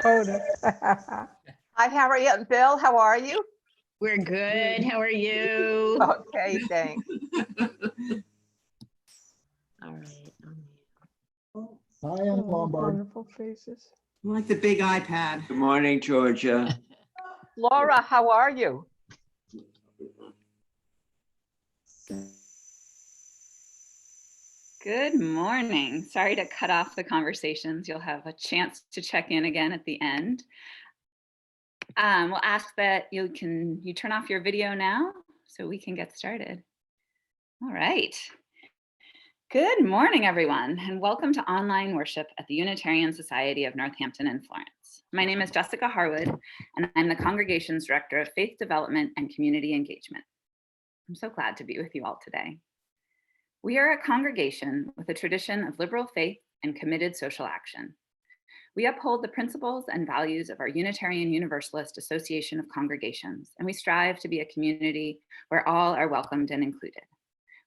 POTUS. Hi, Harriet and Bill. How are you? We're good. How are you? Okay, thanks. All right. Hi, I'm Lombard. Wonderful faces. I like the big iPad. Good morning, Georgia. Laura, how are you? Good morning. Sorry to cut off the conversations. You'll have a chance to check in again at the end. We'll ask that you turn off your video now so we can get started. All right. Good morning, everyone, and welcome to online worship at the Unitarian Society of Northampton and Florence. My name is Jessica Harwood, and I'm the Congregation's Director of Faith Development and Community Engagement. I'm so glad to be with you all today. We are a congregation with a tradition of liberal faith and committed social action. We uphold the principles and values of our Unitarian Universalist Association of Congregations, and we strive to be a community where all are welcomed and included,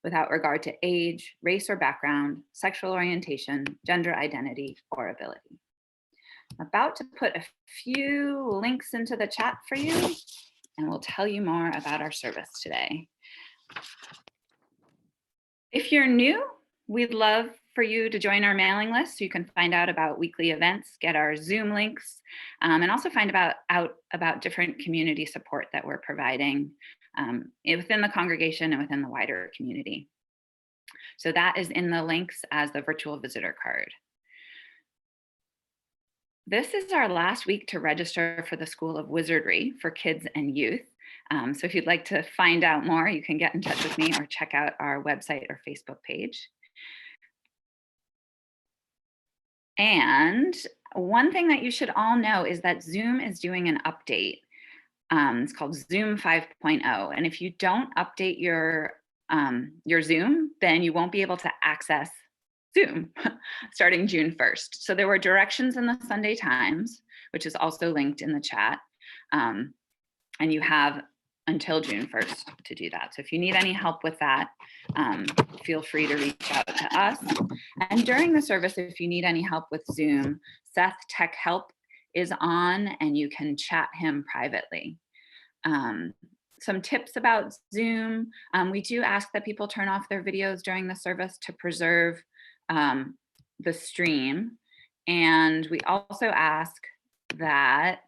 without regard to age, race or background, sexual orientation, gender identity, or ability. I'm about to put a few links into the chat for you, and we'll tell you more about our service today. If you're new, we'd love for you to join our mailing list so you can find out about weekly events, get our Zoom links, and also find out about different community support that we're providing within the congregation and within the wider community. So that is in the links as the virtual visitor card. This is our last week to register for the School of Wizardry for kids and youth. So if you'd like to find out more, you can get in touch with me or check out our website or Facebook page. And one thing that you should all know is that Zoom is doing an update. It's called Zoom 5.0. And if you don't update your Zoom, then you won't be able to access Zoom starting June 1st. So there were directions in the Sunday Times, which is also linked in the chat. And you have until June 1st to do that. So if you need any help with that, feel free to reach out to us. And during the service, if you need any help with Zoom, Seth Tech Help is on and you can chat him privately. Some tips about Zoom. We do ask that people turn off their videos during the service to preserve the stream. And we also ask that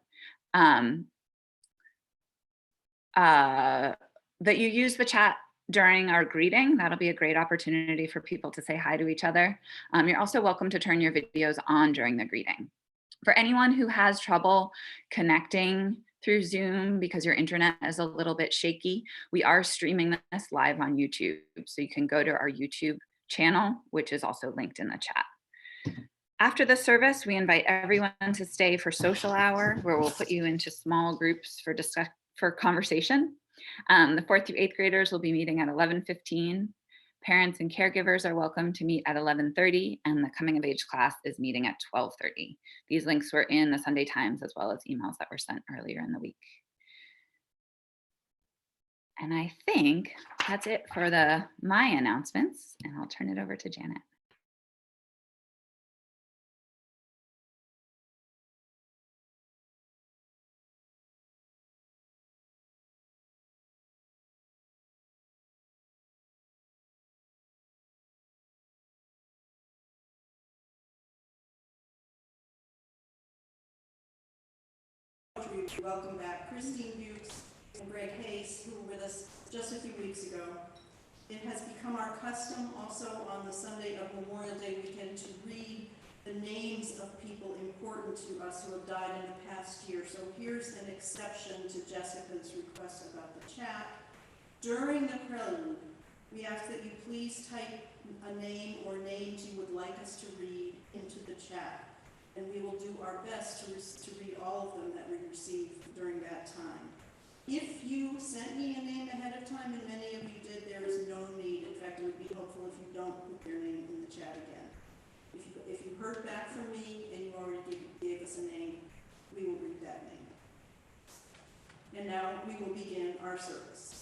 that you use the chat during our greeting. That'll be a great opportunity for people to say hi to each other. You're also welcome to turn your videos on during the greeting. For anyone who has trouble connecting through Zoom because your internet is a little bit shaky, we are streaming this live on YouTube. So you can go to our YouTube channel, which is also linked in the chat. After the service, we invite everyone to stay for social hour, where we'll put you into small groups for conversation. The 4th through 8th graders will be meeting at 11:15. Parents and caregivers are welcome to meet at 11:30, and the coming of age class is meeting at 12:30. These links were in the Sunday Times as well as emails that were sent earlier in the week. And I think that's it for my announcements, and I'll turn it over to Janet. Welcome back Christine Bukes and Greg Hayes, who were with us just a few weeks ago. It has become our custom also on the Sunday of Memorial Day weekend to read the names of people important to us who have died in the past year. So here's an exception to Jessica's request about the chat. During the prelude, we ask that you please type a name or names you would like us to read into the chat. And we will do our best to read all of them that we receive during that time. If you sent me a name ahead of time, and many of you did, there is no need. In fact, it would be helpful if you don't put your name in the chat again. If you heard back from me and you already gave us a name, we will read that name. And now we will begin our service.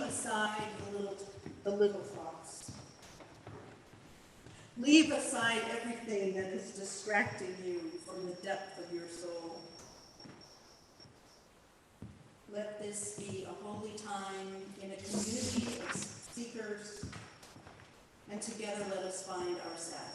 aside the little thoughts. Leave aside everything that is distracting you from the depth of your soul. Let this be a holy time in a community of seekers, and together let us find our Sabbath.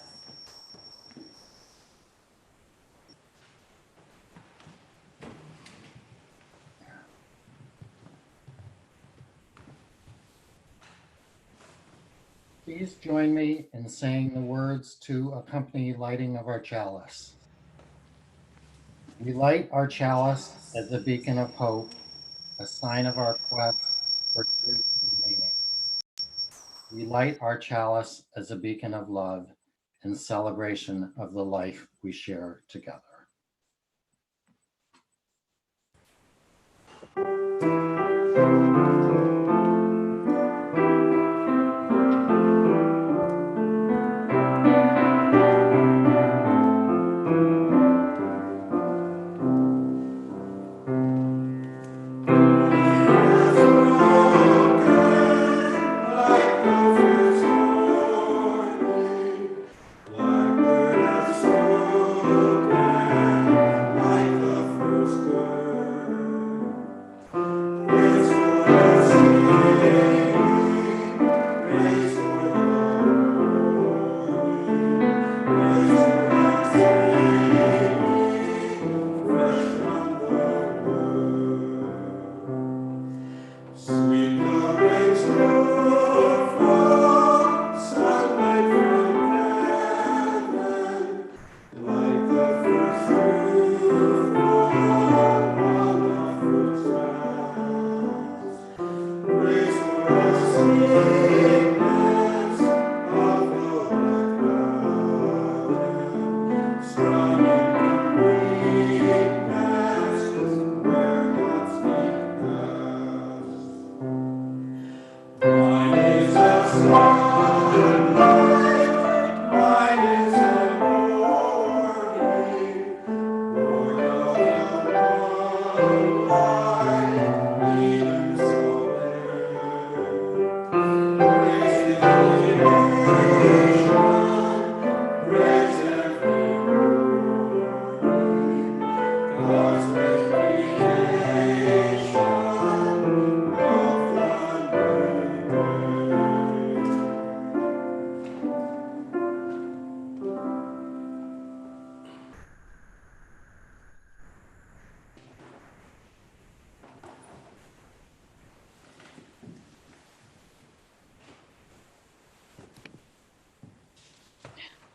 Please join me in saying the words to accompany lighting of our chalice. We light our chalice as a beacon of hope, a sign of our quest for truth and meaning. We light our chalice as a beacon of love in celebration of the life we share together.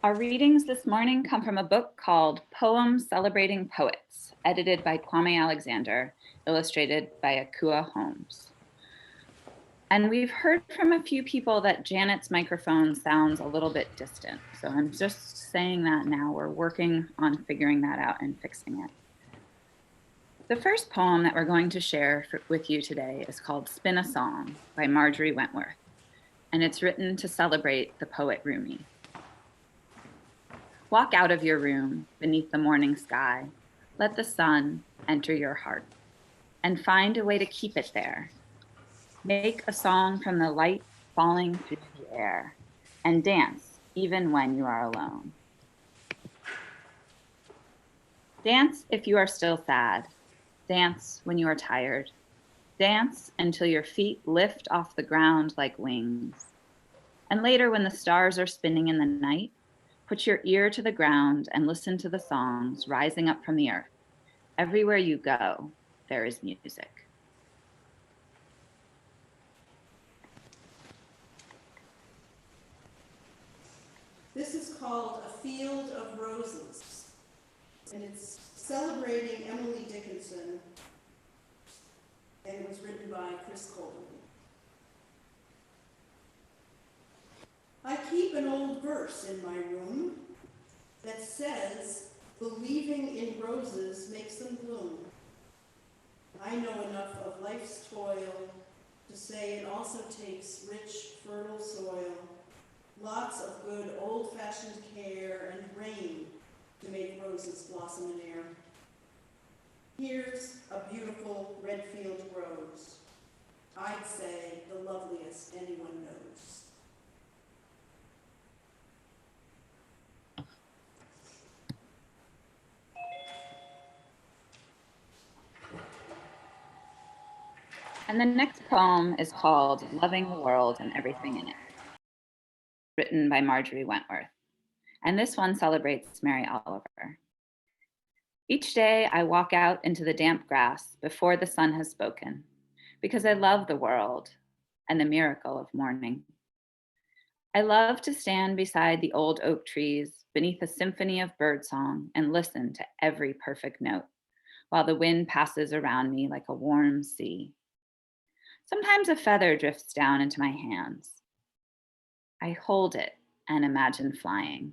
Our readings this morning come from a book called Poems Celebrating Poets, edited by Kwame Alexander, illustrated by Akua Holmes. And we've heard from a few people that Janet's microphone sounds a little bit distant. So I'm just saying that now. We're working on figuring that out and fixing it. The first poem that we're going to share with you today is called Spin a Song by Marjorie Wentworth, and it's written to celebrate the poet Rumi. Walk out of your room beneath the morning sky. Let the sun enter your heart and find a way to keep it there. Make a song from the light falling through the air and dance even when you are alone. Dance if you are still sad. Dance when you are tired. Dance until your feet lift off the ground like wings. And later, when the stars are spinning in the night, put your ear to the ground and listen to the songs rising up from the earth. Everywhere you go, there is music. This is called A Field of Roses, and it's celebrating Emily Dickinson, and it was written by Chris Colby. I keep an old verse in my room that says, believing in roses makes them bloom. I know enough of life's toil to say it also takes rich, fertile soil, lots of good old-fashioned care and rain to make roses blossom in air. Here's a beautiful red field rose. I'd say, the loveliest anyone knows. And the next poem is called Loving the World and Everything in It, written by Marjorie Wentworth. And this one celebrates Mary Oliver. Each day I walk out into the damp grass before the sun has spoken, because I love the world and the miracle of morning. I love to stand beside the old oak trees beneath a symphony of birdsong and listen to every perfect note, while the wind passes around me like a warm sea. Sometimes a feather drifts down into my hands. I hold it and imagine flying.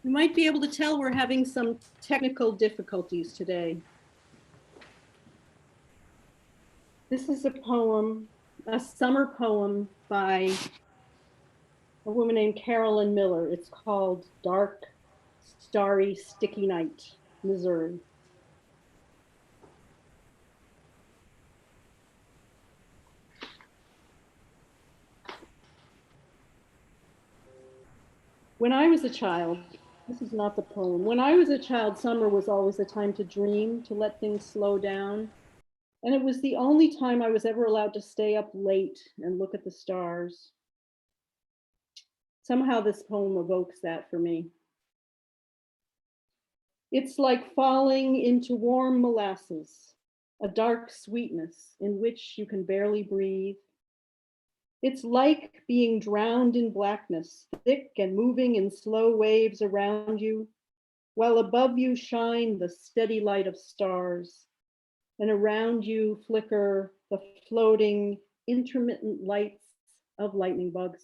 You might be able to tell we're having some technical difficulties today. This is a poem, a summer poem by a woman named Carolyn Miller. It's called Dark, Starry, Sticky Night, Missouri. When I was a child, this is not the poem. When I was a child, summer was always a time to dream, to let things slow down. And it was the only time I was ever allowed to stay up late and look at the stars. Somehow this poem evokes that for me. It's like falling into warm molasses, a dark sweetness in which you can barely breathe. It's like being drowned in blackness, thick and moving in slow waves around you, while above you shine the steady light of stars, and around you flicker the floating, intermittent lights of lightning bugs.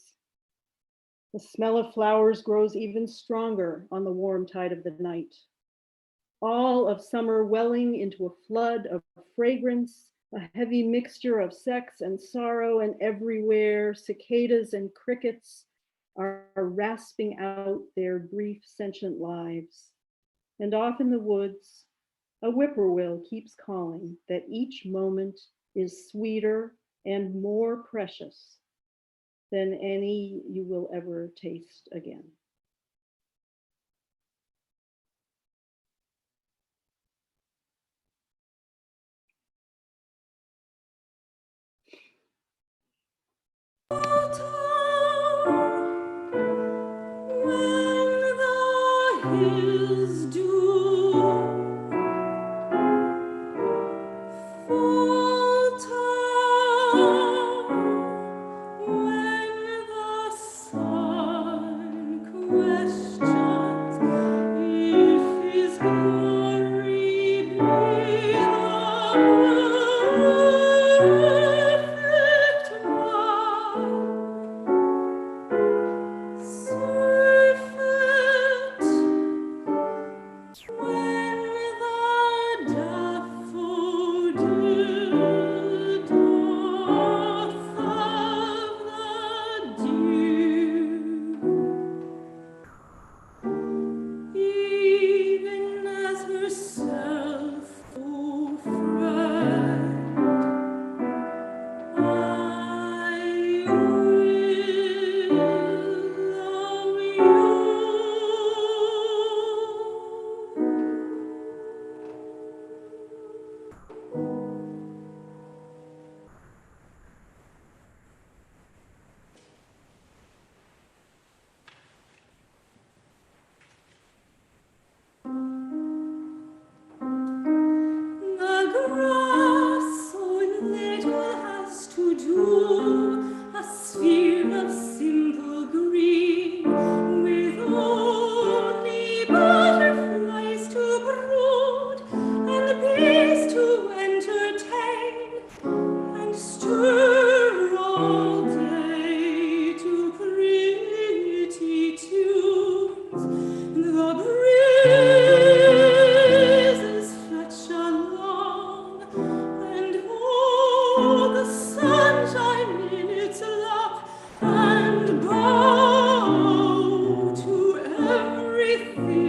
The smell of flowers grows even stronger on the warm tide of the night. All of summer welling into a flood of fragrance, a heavy mixture of sex and sorrow, and everywhere cicadas and crickets are rasping out their brief sentient lives. And off in the woods, a whippoorwill keeps calling that each moment is sweeter and more precious than any you will ever taste again. When the hills do falter, when the sun questions if his glory be the perfect one, surfeit when the daffodil doth of the dew, even as herself, O friend, I will love you. The grass so little has to do, a sphere of simple green, with only butterflies to brood and bees to entertain, and stir all day to pretty tunes. The breezes fetch along, and oh, the sunshine in its lap, and bow to everything.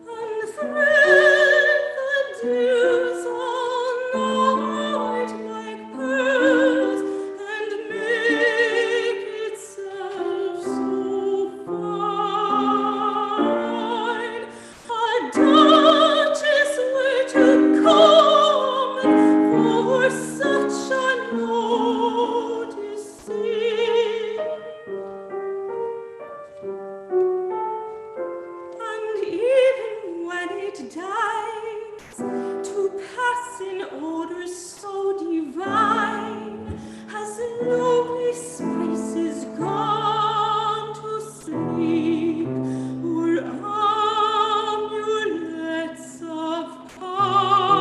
And thread the dews all night like pearls, and make itself so fine. A duchess were to come for such a noticing. And even when it dies, to pass in odors so divine, has lovely spices gone to sleep, or amulets of pine.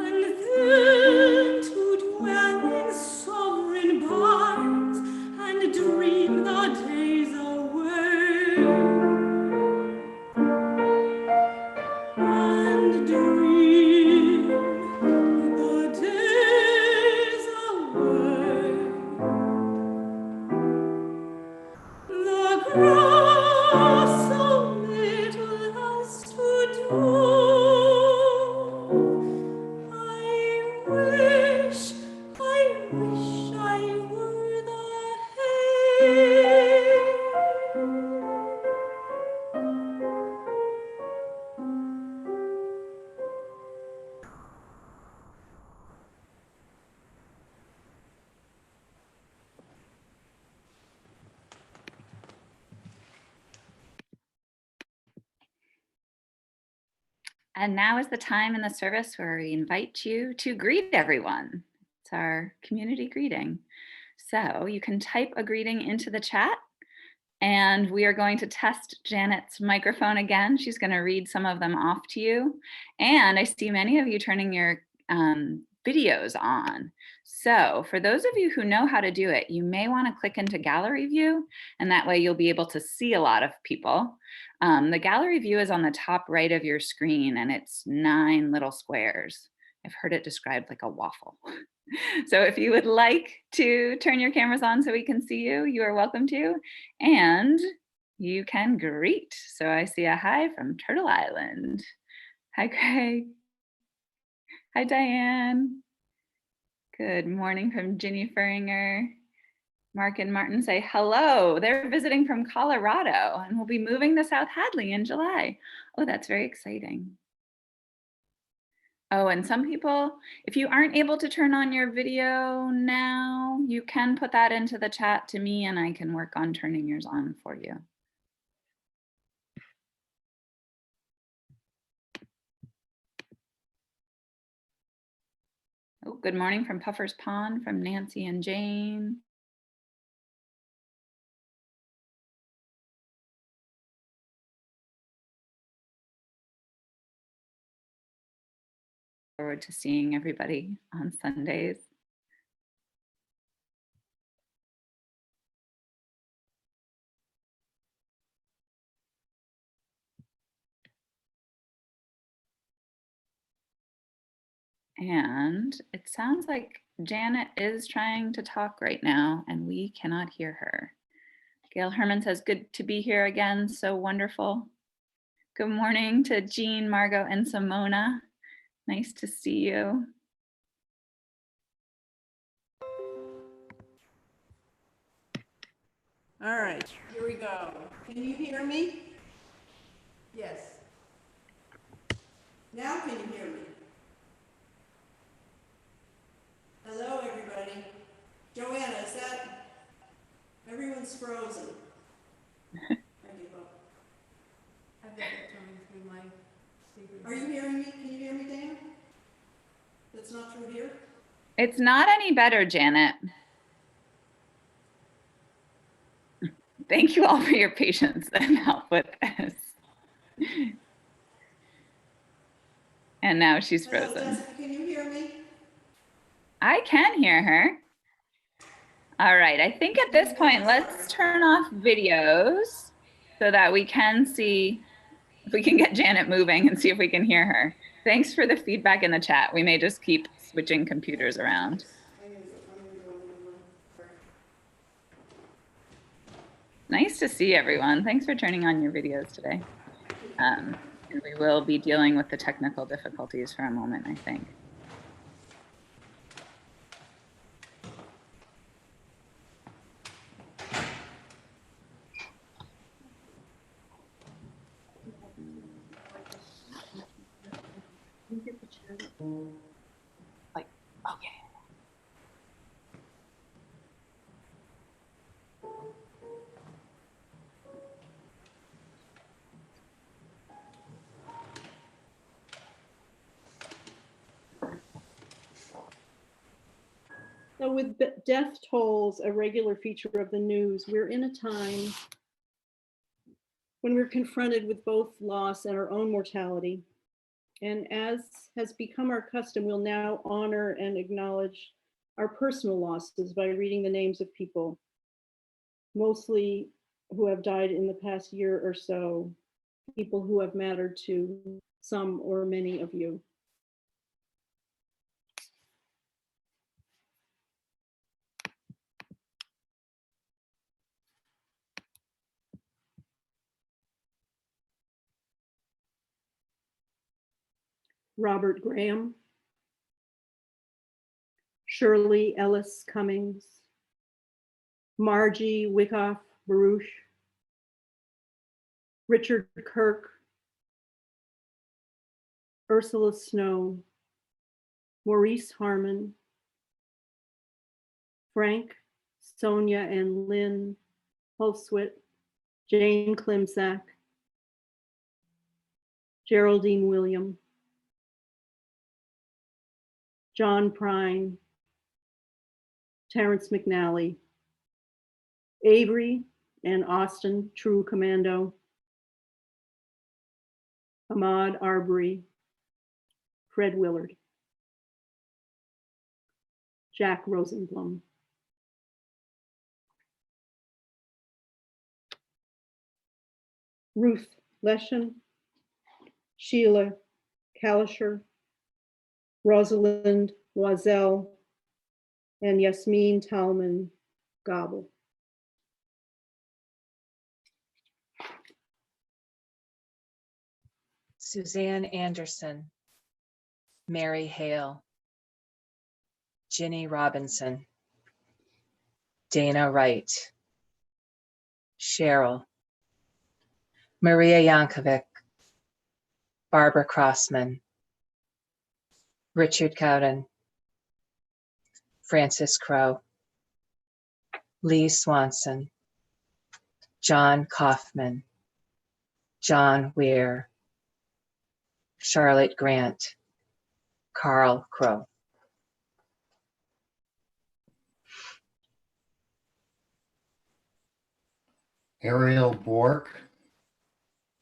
And then to And now is the time in the service where we invite you to greet everyone. It's our community greeting. So you can type a greeting into the chat, and we are going to test Janet's microphone again. She's going to read some of them off to you. And I see many of you turning your videos on. So for those of you who know how to do it, you may want to click into gallery view, and that way you'll be able to see a lot of people. The gallery view is on the top right of your screen, and it's 9 little squares. I've heard it described like a waffle. So if you would like to turn your cameras on so we can see you, you are welcome to, and you can greet. So I see a hi from Turtle Island. Hi, Craig. Hi, Diane. Good morning from Ginny Furinger. Mark and Martin say hello. They're visiting from Colorado and will be moving to South Hadley in July. Oh, that's very exciting. Oh, and some people, if you aren't able to turn on your video now, you can put that into the chat to me and I can work on turning yours on for you. Oh, good morning from Puffer's Pond, from Nancy and Jane. Forward to seeing everybody on Sundays. And it sounds like Janet is trying to talk right now and we cannot hear her. Gail Herman says, good to be here again, so wonderful. Good morning to Jean, Margot, and Simona. Nice to see you. All right, here we go. Can you hear me? Yes. Now can you hear me? Hello, everybody. Joanna, is that? Everyone's frozen. I give up. I've got it coming through my speaker. Are you hearing me? Can you hear me, Dan? That's not through here? It's not any better, Janet. Thank you all for your patience and help with this. And now she's Hello, frozen. Jessica, can you hear me? I can hear her. All right, I think at this point, let's turn off videos so that we can see if we can get Janet moving and see if we can hear her. Thanks for the feedback in the chat. We may just keep switching computers around. Nice to see everyone. Thanks for turning on your videos today. And we will be dealing with the technical difficulties for a moment, I think. Like, okay. So with death tolls a regular feature of the news, we're in a time when we're confronted with both loss and our own mortality. And as has become our custom, we'll now honor and acknowledge our personal losses by reading the names of people, mostly who have died in the past year or so, people who have mattered to some or many of you. Robert Graham, Shirley Ellis Cummings, Margie Wyckoff Baruch, Richard Kirk, Ursula Snow, Maurice Harmon, Frank, Sonia and Lynn Holswit, Jane Klimczak, Geraldine William, John Prine, Terrence McNally, Avery and Austin, True Commando, Ahmad Arbery, Fred Willard, Jack Rosenblum. Ruth Leshen, Sheila Kalisher, Rosalind Loisel, and Yasmin Talman Gobble. Suzanne Anderson, Mary Hale, Ginny Robinson, Dana Wright, Cheryl, Maria Yankovic, Barbara Crossman, Richard Cowden, Francis Crowe, Lee Swanson, John Kaufman, John Weir, Charlotte Grant, Carl Crow. Ariel Bork,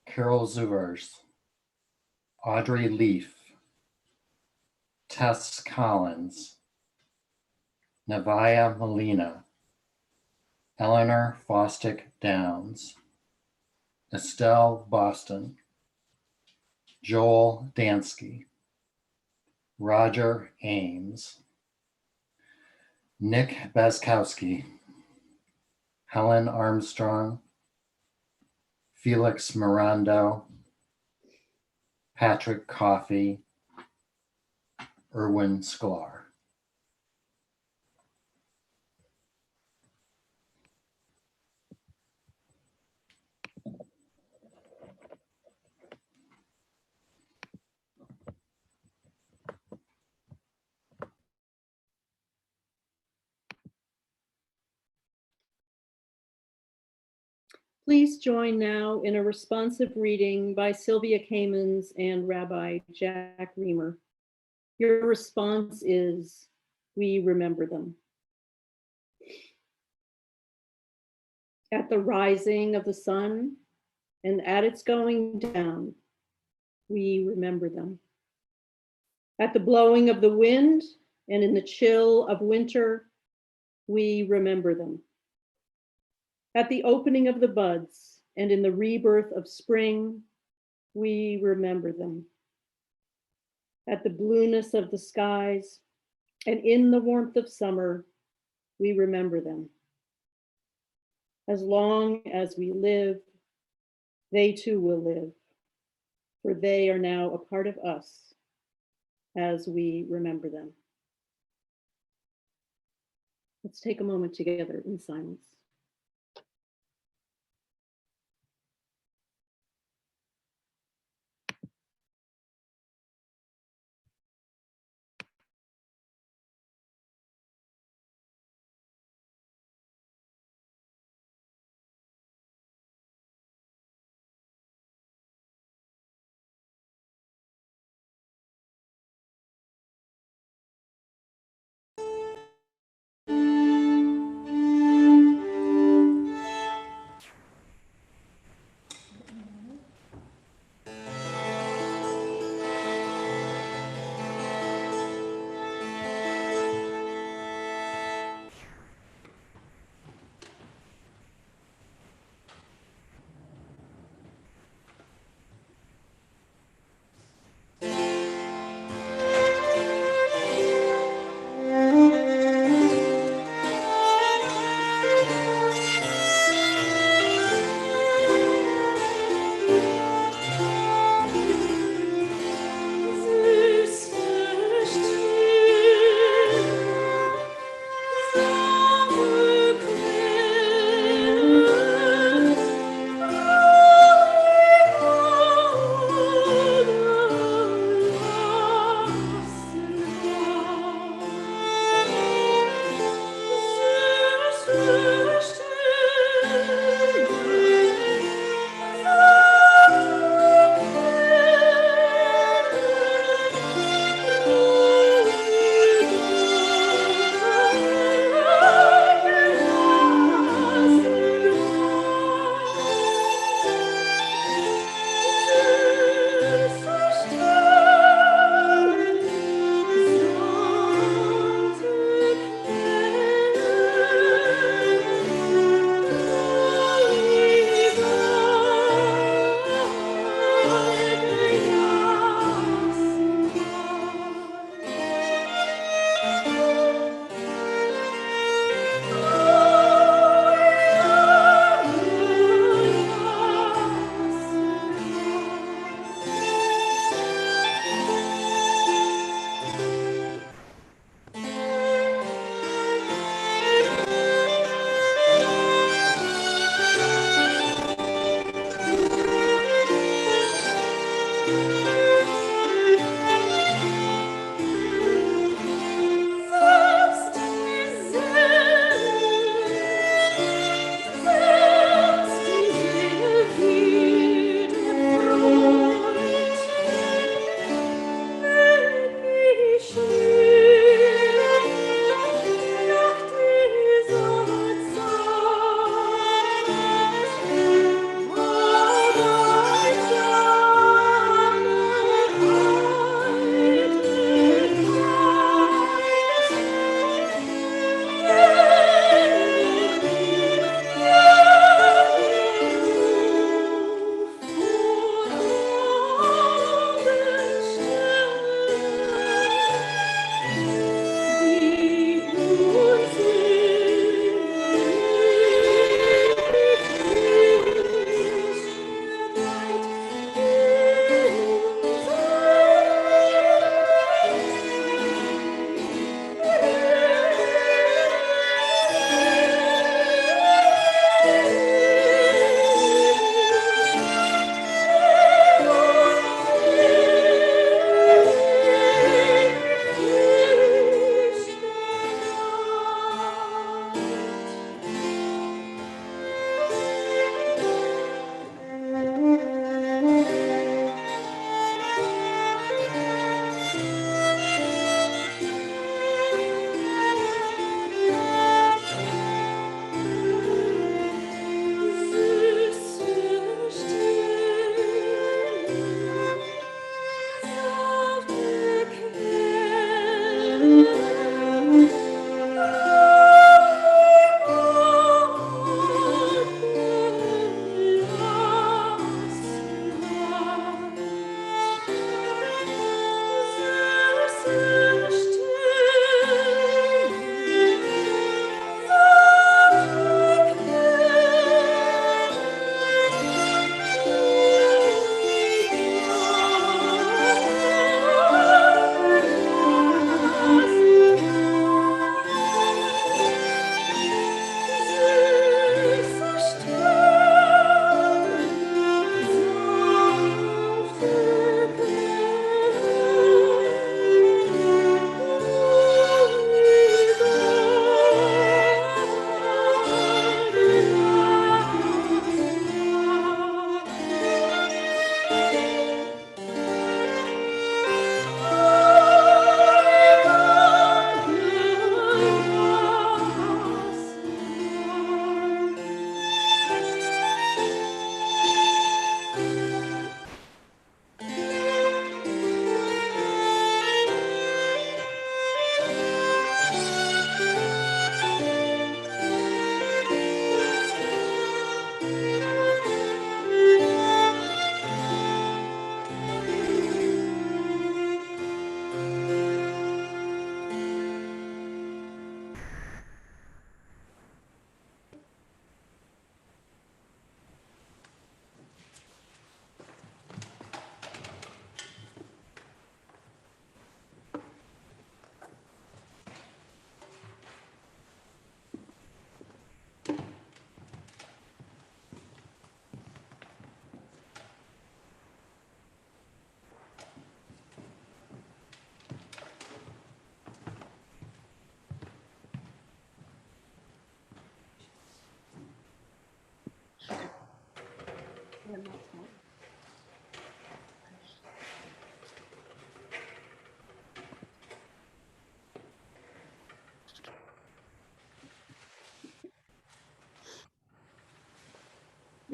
Carol Zuvers, Audrey Leaf, Tess Collins, Navaya Molina, Eleanor Fostick Downs, Estelle Boston, Joel Dansky, Roger Ames, Nick Baskowski, Helen Armstrong, Felix Mirando, Patrick Coffey, Erwin Sklar. Please join now in a responsive reading by Sylvia Kamens and Rabbi Jack Reamer. Your response is, we remember them. At the rising of the sun and at its going down, we remember them. At the blowing of the wind and in the chill of winter, we remember them. At the opening of the buds and in the rebirth of spring, we remember them. At the blueness of the skies and in the warmth of summer, we remember them. As long as we live, they too will live, for they are now a part of us as we remember them. Let's take a moment together in silence.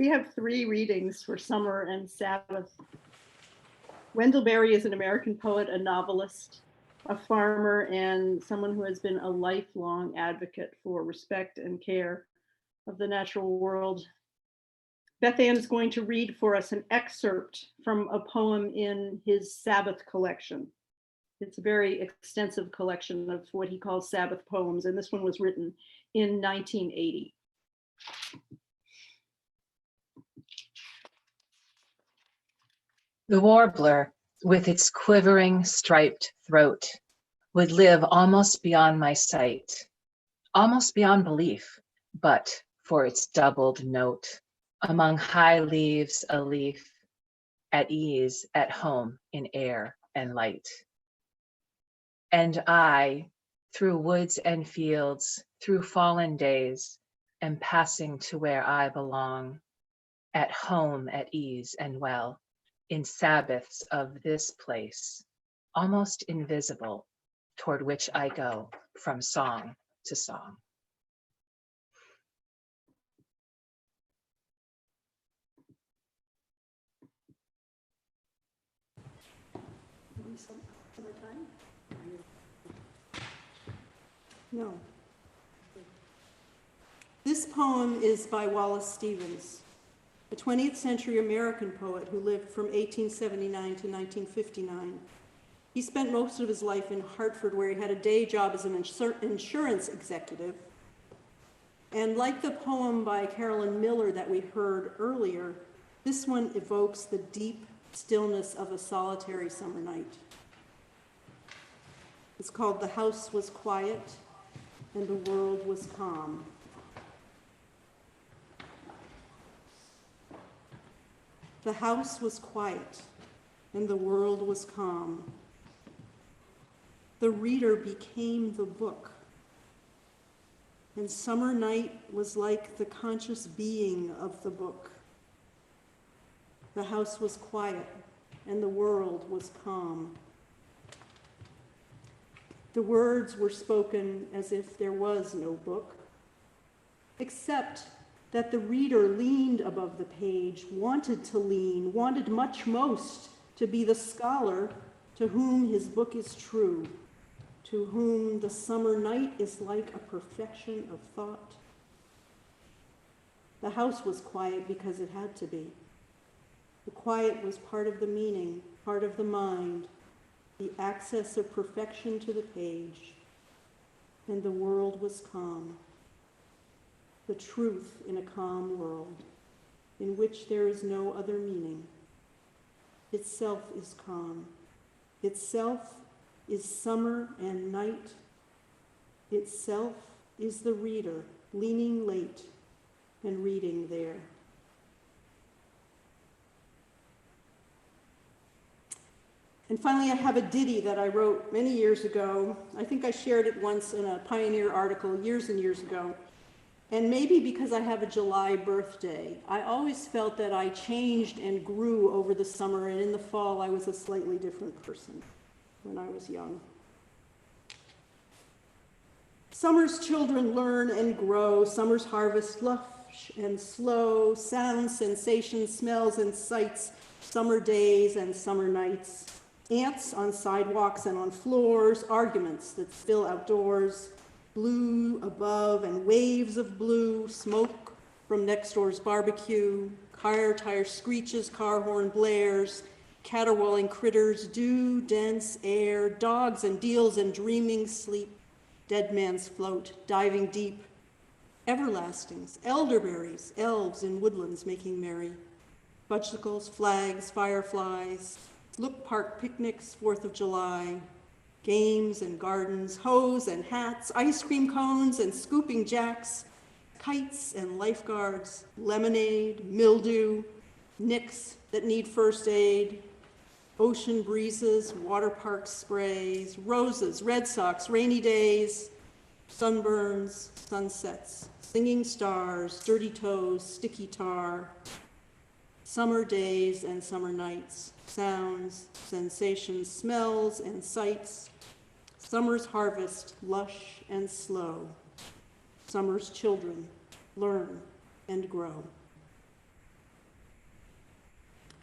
We have 3 readings for summer and Sabbath. Wendell Berry is an American poet, a novelist, a farmer, and someone who has been a lifelong advocate for respect and care of the natural world. Beth Ann is going to read for us an excerpt from a poem in his Sabbath collection. It's a very extensive collection of what he calls Sabbath poems, and this one was written in 1980. The warbler, with its quivering striped throat, would live almost beyond my sight, almost beyond belief, but for its doubled note, among high leaves a leaf, at ease, at home in air and light. And I, through woods and fields, through fallen days, am passing to where I belong, at home at ease and well, in Sabbaths of this place, almost invisible, toward which I go from song to song. Summertime? No. This poem is by Wallace Stevens, a 20th century American poet who lived from 1879 to 1959. He spent most of his life in Hartford, where he had a day job as an insurance executive. And like the poem by Carolyn Miller that we heard earlier, this one evokes the deep stillness of a solitary summer night. It's called "The House Was Quiet and the World Was Calm." The house was quiet and the world was calm. The reader became the book, and summer night was like the conscious being of the book. The house was quiet and the world was calm. The words were spoken as if there was no book, except that the reader leaned above the page, wanted to lean, wanted much most to be the scholar to whom his book is true, to whom the summer night is like a perfection of thought. The house was quiet because it had to be. The quiet was part of the meaning, part of the mind, the access of perfection to the page, and the world was calm. The truth in a calm world, in which there is no other meaning. Itself is calm. Itself is summer and night. Itself is the reader, leaning late and reading there. And finally, I have a ditty that I wrote many years ago. I think I shared it once in a Pioneer article years and years ago. And maybe because I have a July birthday, I always felt that I changed and grew over the summer, and in the fall I was a slightly different person when I was young. Summer's children learn and grow, summer's harvest lush and slow, sounds, sensations, smells, and sights, summer days and summer nights, ants on sidewalks and on floors, arguments that spill outdoors, blue above and waves of blue, smoke from next door's barbecue, car tire screeches, car horn blares, caterwauling critters, dew, dense air, dogs and deals and dreaming sleep, dead man's float, diving deep, everlastings, elderberries, elves in woodlands making merry, fudgesicles, flags, fireflies, look park picnics, 4th of July, games and gardens, hose and hats, ice cream cones and scooping jacks, kites and lifeguards, lemonade, mildew, nicks that need first aid, ocean breezes, water park sprays, roses, Red Sox, rainy days, sunburns, sunsets, singing stars, dirty toes, sticky tar, summer days and summer nights, sounds, sensations, smells, and sights, summer's harvest, lush and slow, summer's children learn and grow.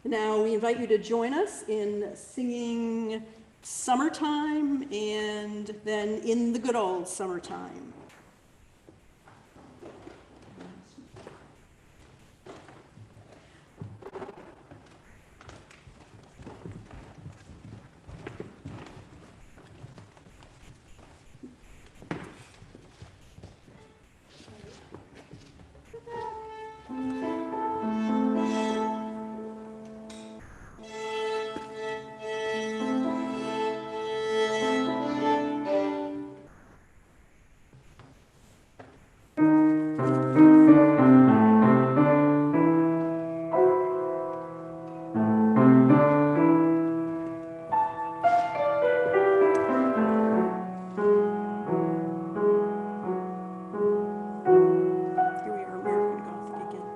Now, we invite you to join us in singing Summertime and then In the Good Old Summertime. Here we are, American Gothic again.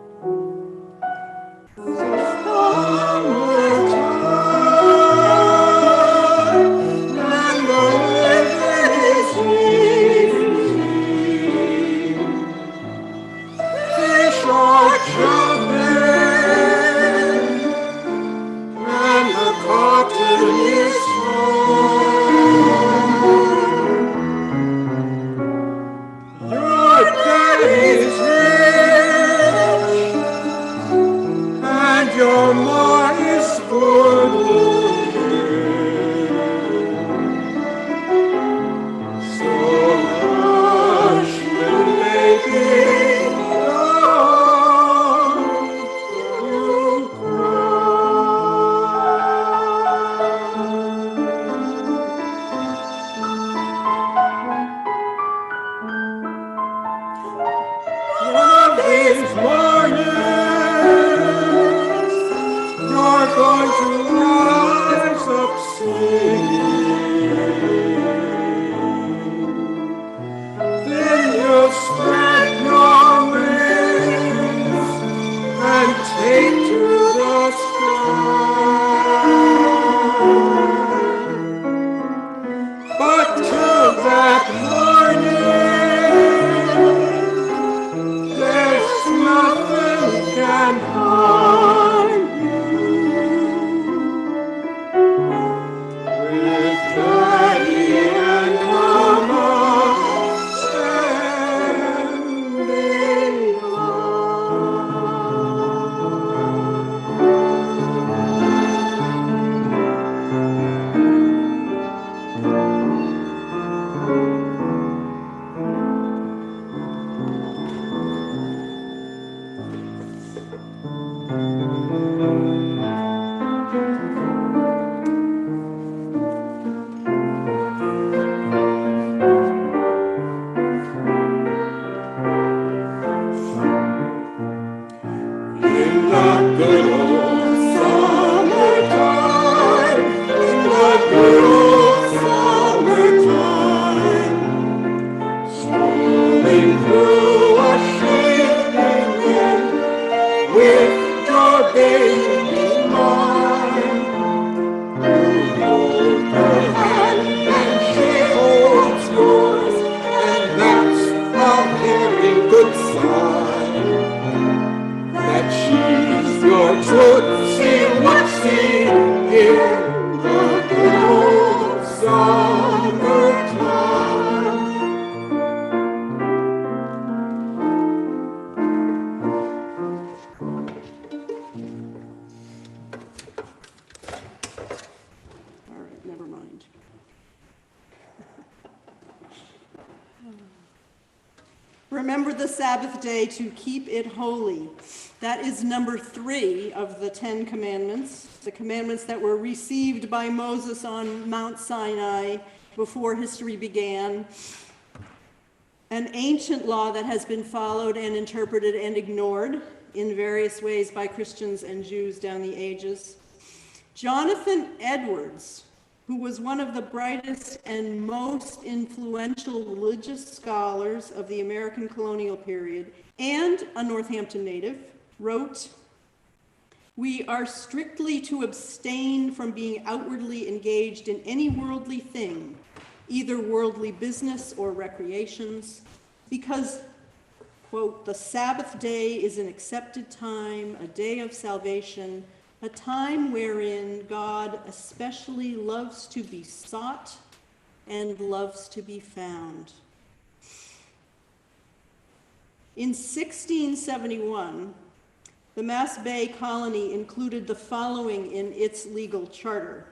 Your more is good. So hush, little baby, don't you cry. One of these mornings, you're going to rise up singing. Then you'll spread your wings and take to the sky. But till that morning, there's nothing can harm you. With Daddy and Mama standing by. In the good old summertime, in the good old summertime, strolling through a shifting wind with your baby mine. You hold her hand and she holds yours, and that's a very good sign that she's your tootsie wootsie in the good old summertime. All right, never mind. Remember the Sabbath day to keep it holy. That is number 3 of the 10 commandments, the commandments that were received by Moses on Mount Sinai before history began. An ancient law that has been followed and interpreted and ignored in various ways by Christians and Jews down the ages. Jonathan Edwards, who was one of the brightest and most influential religious scholars of the American colonial period, and a Northampton native, wrote, "We are strictly to abstain from being outwardly engaged in any worldly thing, either worldly business or recreations, because, quote, the Sabbath day is an accepted time, a day of salvation, a time wherein God especially loves to be sought and loves to be found. In 1671, the Mass Bay Colony included the following in its legal charter.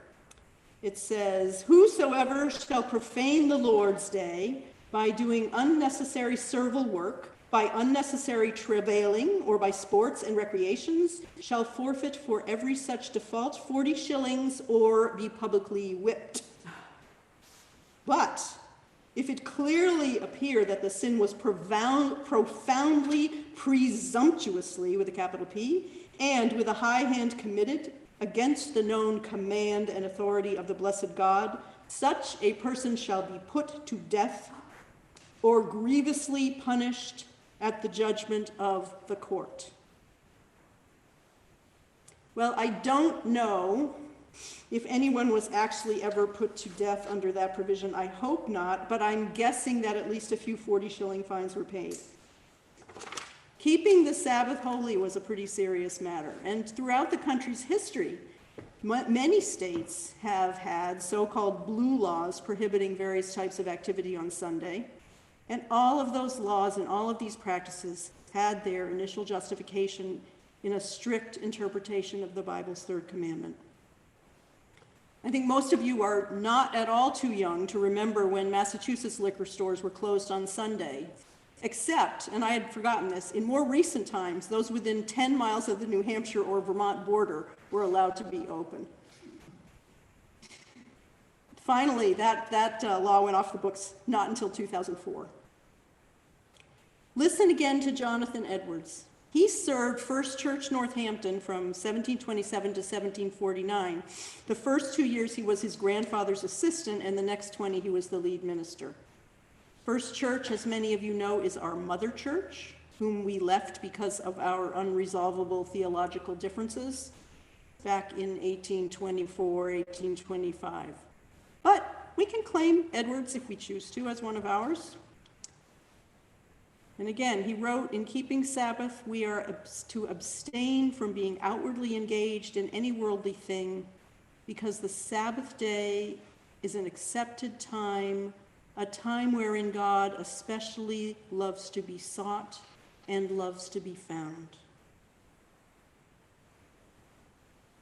It says, "Whosoever shall profane the Lord's day by doing unnecessary servile work, by unnecessary travailing, or by sports and recreations, shall forfeit for every such default 40 shillings or be publicly whipped. But if it clearly appear that the sin was profoundly, presumptuously, with a capital P, and with a high hand committed against the known command and authority of the blessed God, such a person shall be put to death or grievously punished at the judgment of the court." Well, I don't know if anyone was actually ever put to death under that provision. I hope not, but I'm guessing that at least a few 40-shilling fines were paid. Keeping the Sabbath holy was a pretty serious matter, and throughout the country's history, many states have had so-called blue laws prohibiting various types of activity on Sunday, and all of those laws and all of these practices had their initial justification in a strict interpretation of the Bible's third commandment. I think most of you are not at all too young to remember when Massachusetts liquor stores were closed on Sunday, except, and I had forgotten this, in more recent times, those within 10 miles of the New Hampshire or Vermont border were allowed to be open. Finally, that law went off the books not until 2004. Listen again to Jonathan Edwards. He served First Church Northampton from 1727 to 1749. The first 2 years he was his grandfather's assistant, and the next 20 he was the lead minister. First Church, as many of you know, is our mother church, whom we left because of our unresolvable theological differences back in 1824, 1825. But we can claim Edwards, if we choose to, as one of ours. And again, he wrote, "In keeping Sabbath, we are to abstain from being outwardly engaged in any worldly thing, because the Sabbath day is an accepted time, a time wherein God especially loves to be sought and loves to be found."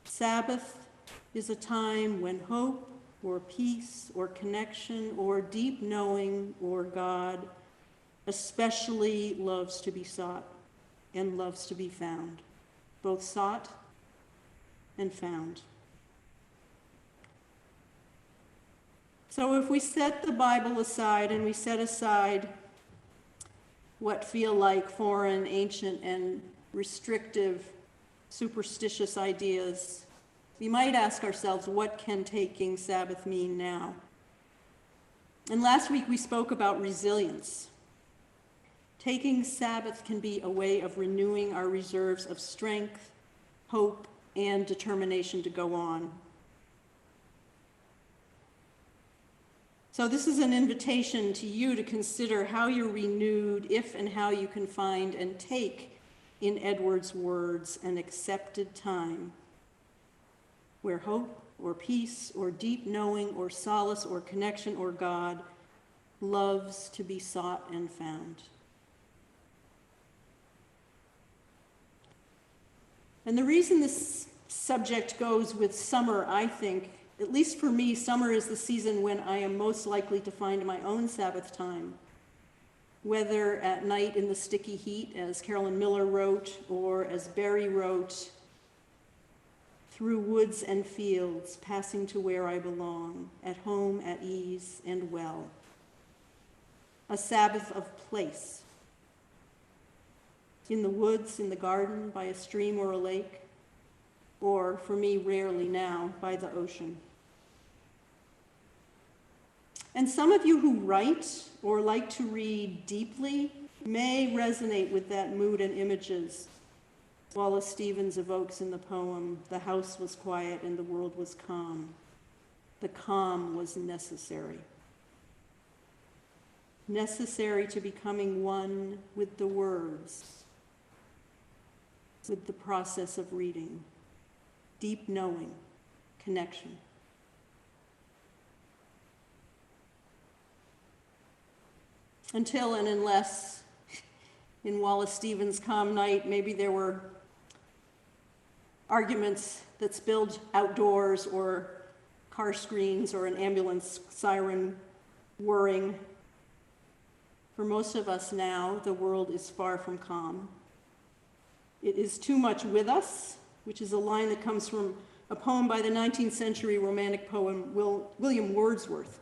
Sabbath is a time when hope or peace or connection or deep knowing or God especially loves to be sought and loves to be found, both sought and found. So if we set the Bible aside and we set aside what feel like foreign, ancient, and restrictive, superstitious ideas, we might ask ourselves, what can taking Sabbath mean now? And last week we spoke about resilience. Taking Sabbath can be a way of renewing our reserves of strength, hope, and determination to go on. So this is an invitation to you to consider how you're renewed, if and how you can find and take, in Edwards' words, an accepted time where hope or peace or deep knowing or solace or connection or God loves to be sought and found. And the reason this subject goes with summer, I think, at least for me, summer is the season when I am most likely to find my own Sabbath time, whether at night in the sticky heat, as Carolyn Miller wrote, or as Barry wrote, through woods and fields, passing to where I belong, at home, at ease, and well. A Sabbath of place. In the woods, in the garden, by a stream or a lake, or, for me, rarely now, by the ocean. And some of you who write or like to read deeply may resonate with that mood and images Wallace Stevens evokes in the poem, "The house was quiet and the world was calm." The calm was necessary. Necessary to becoming one with the words, with the process of reading. deep knowing, connection. Until and unless in Wallace Stevens' Calm Night, maybe there were arguments that spilled outdoors, or car screens, or an ambulance siren whirring. For most of us now, the world is far from calm. It is too much with us, which is a line that comes from a poem by the 19th century romantic poet William Wordsworth,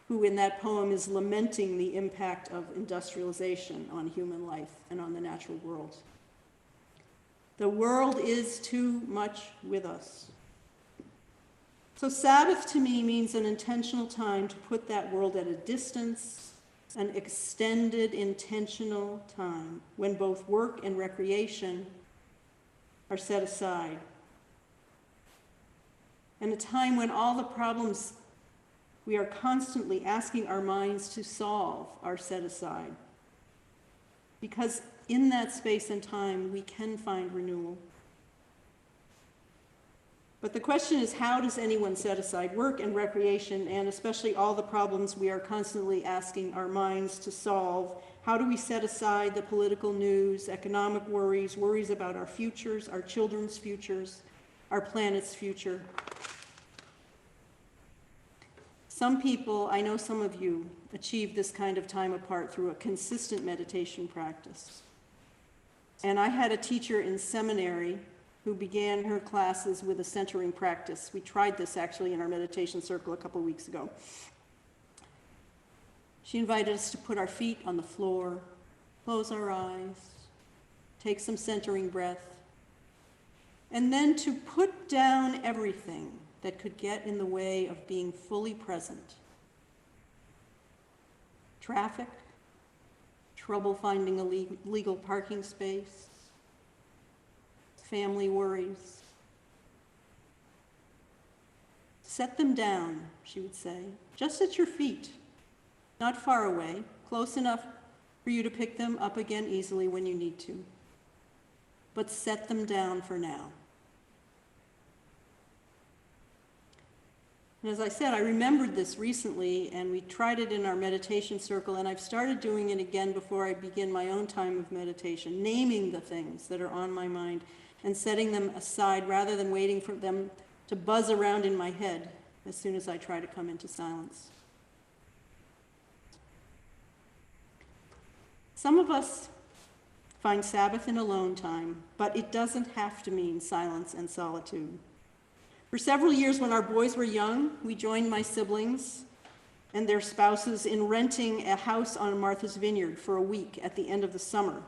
who in that poem is lamenting the impact of industrialization on human life and on the natural world. The world is too much with us. So Sabbath to me means an intentional time to put that world at a distance, an extended intentional time when both work and recreation are set aside. And a time when all the problems we are constantly asking our minds to solve are set aside. Because in that space and time, we can find renewal. But the question is, how does anyone set aside work and recreation, and especially all the problems we are constantly asking our minds to solve? How do we set aside the political news, economic worries, worries about our futures, our children's futures, our planet's future? Some people, I know some of you, achieve this kind of time apart through a consistent meditation practice. And I had a teacher in seminary who began her classes with a centering practice. We tried this actually in our meditation circle a couple weeks ago. She invited us to put our feet on the floor, close our eyes, take some centering breath, and then to put down everything that could get in the way of being fully present. Traffic, trouble finding a legal parking space, family worries. Set them down, she would say, just at your feet, not far away, close enough for you to pick them up again easily when you need to. But set them down for now. And as I said, I remembered this recently, and we tried it in our meditation circle, and I've started doing it again before I begin my own time of meditation, naming the things that are on my mind and setting them aside rather than waiting for them to buzz around in my head as soon as I try to come into silence. Some of us find Sabbath in alone time, but it doesn't have to mean silence and solitude. For several years when our boys were young, we joined my siblings and their spouses in renting a house on Martha's Vineyard for a week at the end of the summer.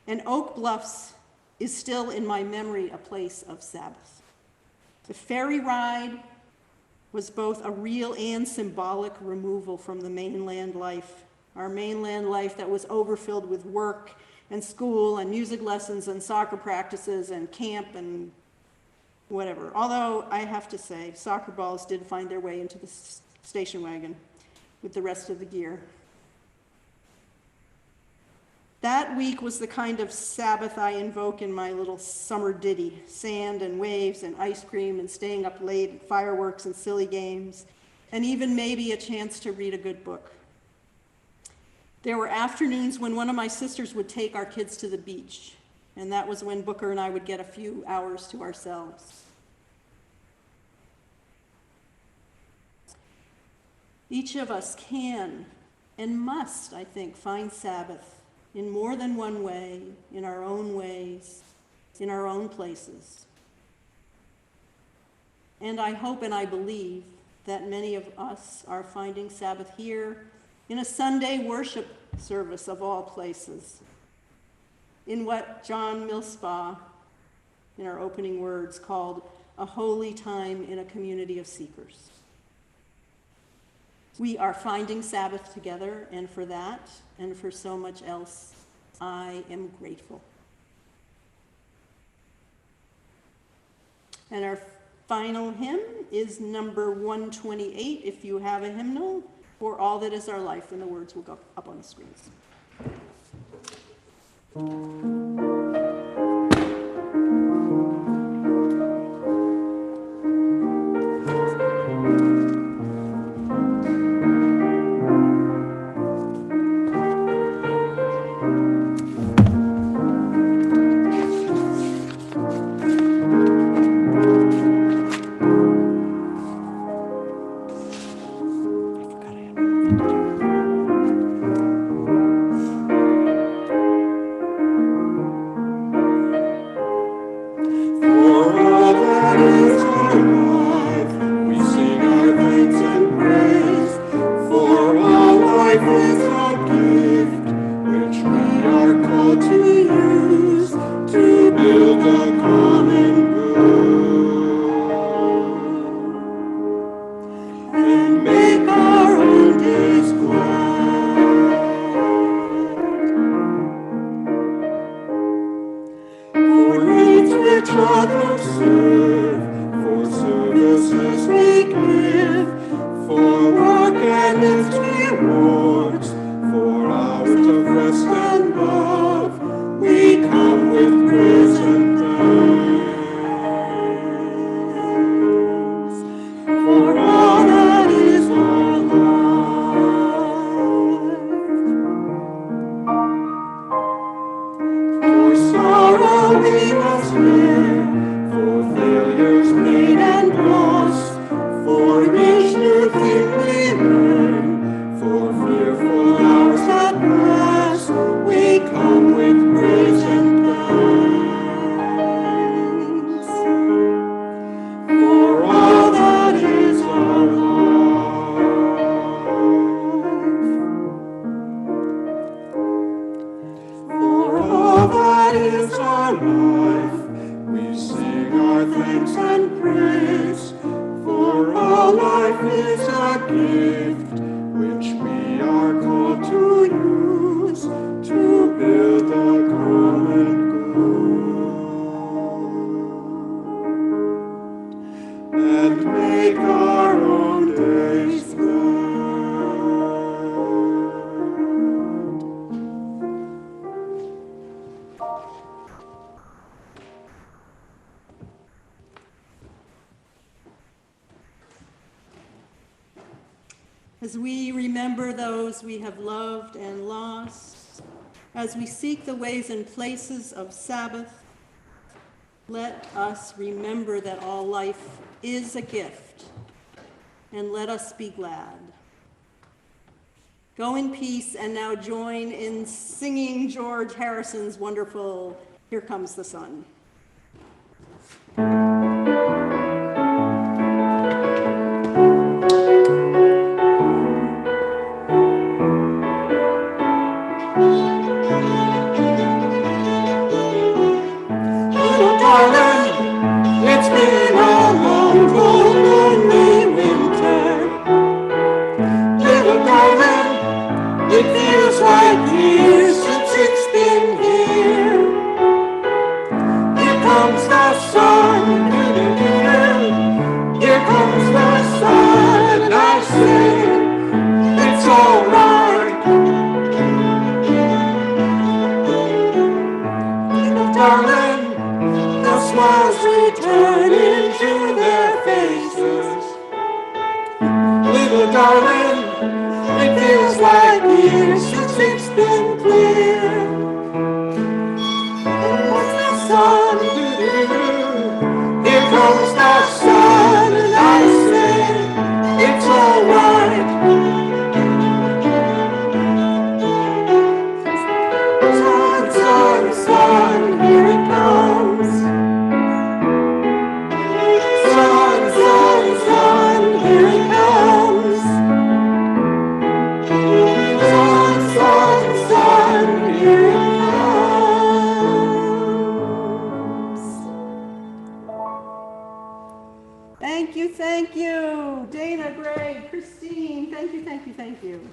And Oak Bluffs is still in my memory a place of Sabbath. The ferry ride was both a real and symbolic removal from the mainland life, our mainland life that was overfilled with work and school and music lessons and soccer practices and camp and whatever. Although I have to say, soccer balls did find their way into the station wagon with the rest of the gear. That week was the kind of Sabbath I invoke in my little summer ditty: sand and waves and ice cream and staying up late at fireworks and silly games, and even maybe a chance to read a good book. There were afternoons when one of my sisters would take our kids to the beach, and that was when Booker and I would get a few hours to ourselves. Each of us can and must, I think, find Sabbath in more than one way, in our own ways, in our own places. And I hope and I believe that many of us are finding Sabbath here in a Sunday worship service of all places, in what John Millspaugh, in our opening words, called a holy time in a community of seekers. We are finding Sabbath together, and for that, and for so much else, I am grateful. And our final hymn is number 128, if you have a hymnal, For All That Is Our Life, and the words will go up on the screens. despair, for failures made and lost, for each new thing we learn, for fearful hours that pass, we come with praise and thanks. For all that is our life, for all that is our life, we sing our thanks and praise. For all life is a gift which we are called to use to build the common good and make our own days glad. As we remember those we have loved and lost, as we seek the ways and places of Sabbath, let us remember that all life is a gift, and let us be glad. Go in peace and now join in singing George Harrison's wonderful Here Comes the Sun. Little darling, it's been a long, cold, lonely winter. Little darling, it feels like years since it's been here. Here comes the sun, doo-doo-doo-doo. Here comes the sun, and I say, it's all right. Little darling, the smiles return into their faces. Little darling, it feels like years since it's been clear. And what's the sun? Doo-doo-doo-doo. Here comes the sun, and I say, it's all right. Sun, sun, sun, here it comes. Sun, sun, sun, here it comes. Sun, sun, sun, here it comes. Thank you. Dana, Greg, Christine, thank you, thank you, thank you.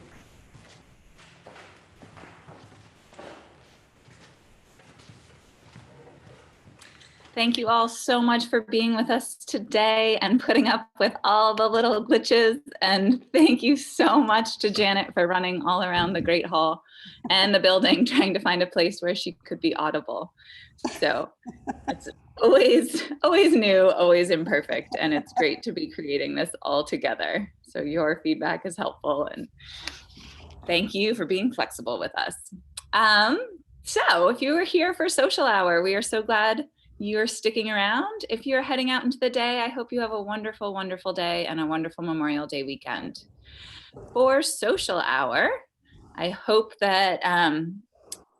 Thank you all so much for being with us today and putting up with all the little glitches. And thank you so much to Janet for running all around the Great Hall and the building, trying to find a place where she could be audible. So it's always new, always imperfect. And it's great to be creating this all together. So your feedback is helpful. And thank you for being flexible with us. So if you were here for social hour, we are so glad you're sticking around. If you're heading out into the day, I hope you have a wonderful, wonderful day and a wonderful Memorial Day weekend. For social hour, I hope that,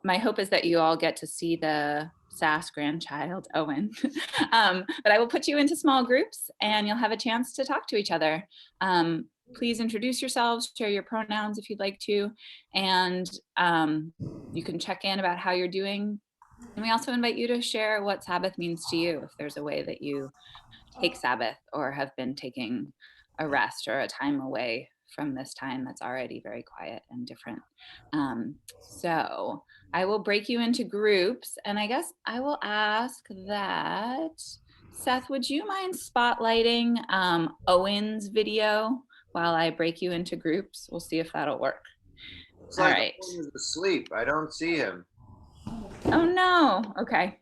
my hope is that you all get to see the SAS grandchild, Owen. But I will put you into small groups and you'll have a chance to talk to each other. Please introduce yourselves, share your pronouns if you'd like to, and you can check in about how you're doing. And we also invite you to share what Sabbath means to you, if there's a way that you take Sabbath or have been taking a rest or a time away from this time that's already very quiet and different. So I will break you into groups, and I guess I will ask that, Seth, would you mind spotlighting Owen's video while I break you into groups? We'll see if that'll work. It's All like right. Owen is asleep. I don't see him. Oh no, okay.